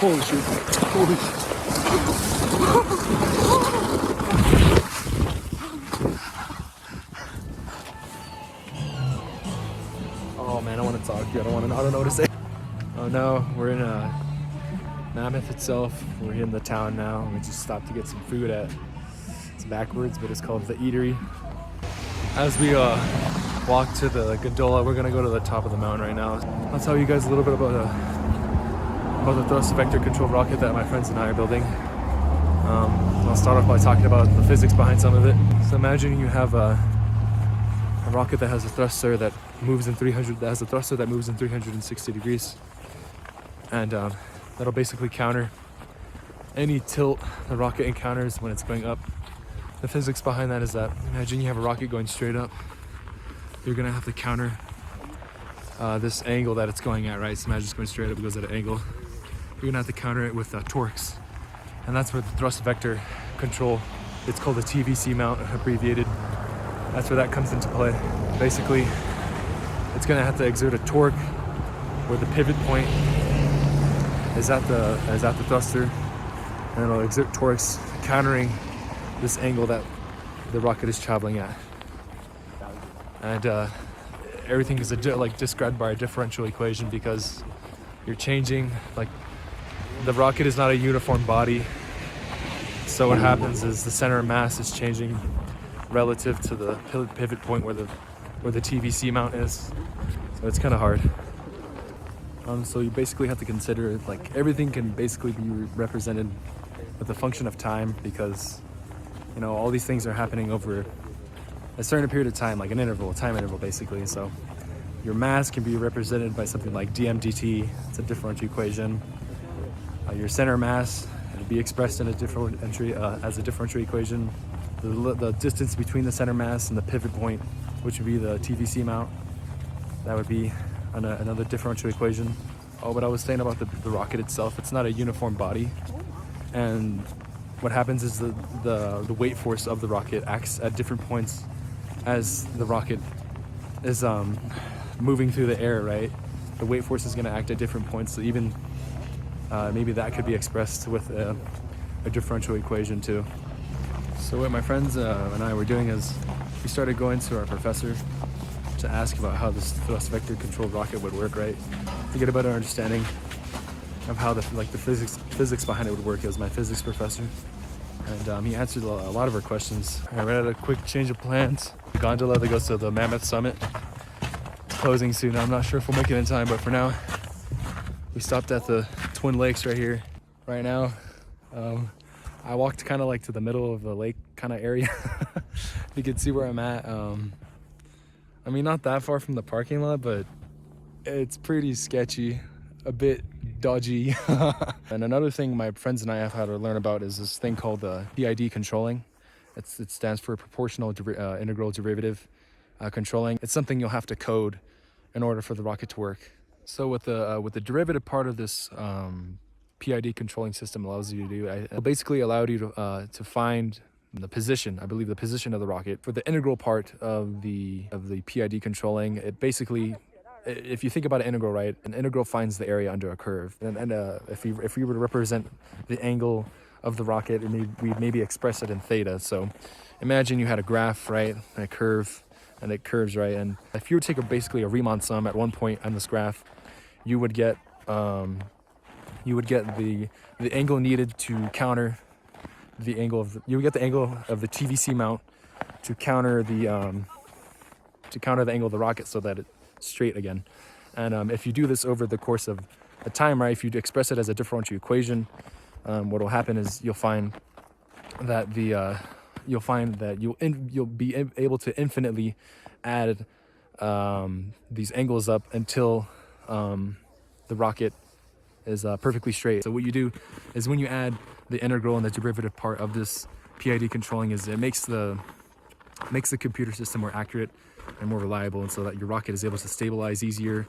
Holy shit. Holy shit. Oh man, I want to talk to you. I don't know what to say. Oh no, we're in Mammoth itself. We're in the town now. We just stopped to get some food at, it's backwards, but it's called the Eatery. As we walk to the gondola, we're gonna go to the top of the mountain right now. I'll tell you guys a little bit about the thrust vector controlled rocket that my friends and I are building. I'll start off by talking about the physics behind some of it. So imagine you have a rocket that has a thruster that moves in 360 degrees, and that'll basically counter any tilt the rocket encounters when it's going up. The physics behind that is that, imagine you have a rocket going straight up. You're gonna have to counter this angle that it's going at, right? So imagine it's going straight up, it goes at an angle. You're gonna have to counter it with torques. And that's where the thrust vector control, it's called the TVC mount, abbreviated. That's where that comes into play. Basically, it's gonna have to exert a torque where the pivot point is at the thruster, and it'll exert torques countering this angle that the rocket is traveling at. And everything is described by a differential equation, because you're changing, like, the rocket is not a uniform body. So what happens is the center of mass is changing relative to the pivot point where the TVC mount is. So it's kind of hard. So you basically have to consider, like, everything can basically be represented with a function of time, because, you know, all these things are happening over a certain period of time, like an interval, a time interval basically. So your mass can be represented by something like dm/dt. It's a differential equation. Your center mass will be expressed in a as a differential equation. The distance between the center mass and the pivot point, which would be the TVC mount, that would be another differential equation. Oh, but I was saying about the rocket itself, it's not a uniform body. And what happens is the weight force of the rocket acts at different points as the rocket is moving through the air, right? The weight force is going to act at different points. So even maybe that could be expressed with a differential equation too. So what my friends and I were doing is we started going to our professor to ask about how this thrust vector controlled rocket would work, right? To get a better understanding of how the physics behind it would work. It was my physics professor, and he answered a lot of our questions. I ran a quick change of plans. The gondola that goes to the Mammoth Summit, it's closing soon. I'm not sure if we'll make it in time, but for now, we stopped at the Twin Lakes right here. Right now, I walked kind of like to the middle of the lake kind of area. You can see where I'm at. I mean, not that far from the parking lot, but it's pretty sketchy, a bit dodgy. And another thing my friends and I have had to learn about is this thing called PID controlling. It stands for proportional integral derivative controlling. It's something you'll have to code in order for the rocket to work. So with the derivative part of this PID controlling system allows you to do, it basically allowed you to find the position, I believe the position of the rocket. For the integral part of the PID controlling, it basically, if you think about an integral, right, an integral finds the area under a curve. And if we were to represent the angle of the rocket, we'd maybe express it in theta. So imagine you had a graph, right, and a curve, and it curves, right? And if you were to take basically a Riemann sum at one point on this graph, you would get the angle needed to counter the angle of you would get the angle of the TVC mount to counter the angle of the rocket so that it's straight again. And if you do this over the course of a time, right, if you express it as a differential equation, what will happen is you'll find that you'll be able to infinitely add these angles up until the rocket is perfectly straight. So what you do is when you add the integral and the derivative part of this PID controlling, is it makes the computer system more accurate and more reliable, and so that your rocket is able to stabilize easier.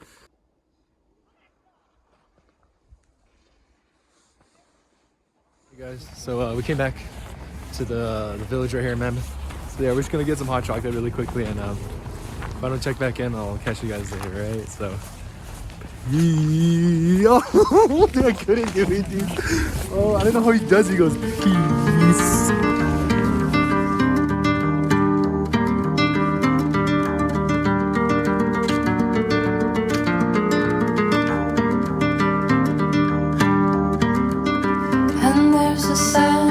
Hey guys, so we came back to the village right here in Mammoth. So yeah, we're just gonna get some hot chocolate really quickly, and if I don't check back in, I'll catch you guys later, right? So Oh, dude, I couldn't do it, dude. Oh, I don't know how he does. He goes, peace. And there's a sound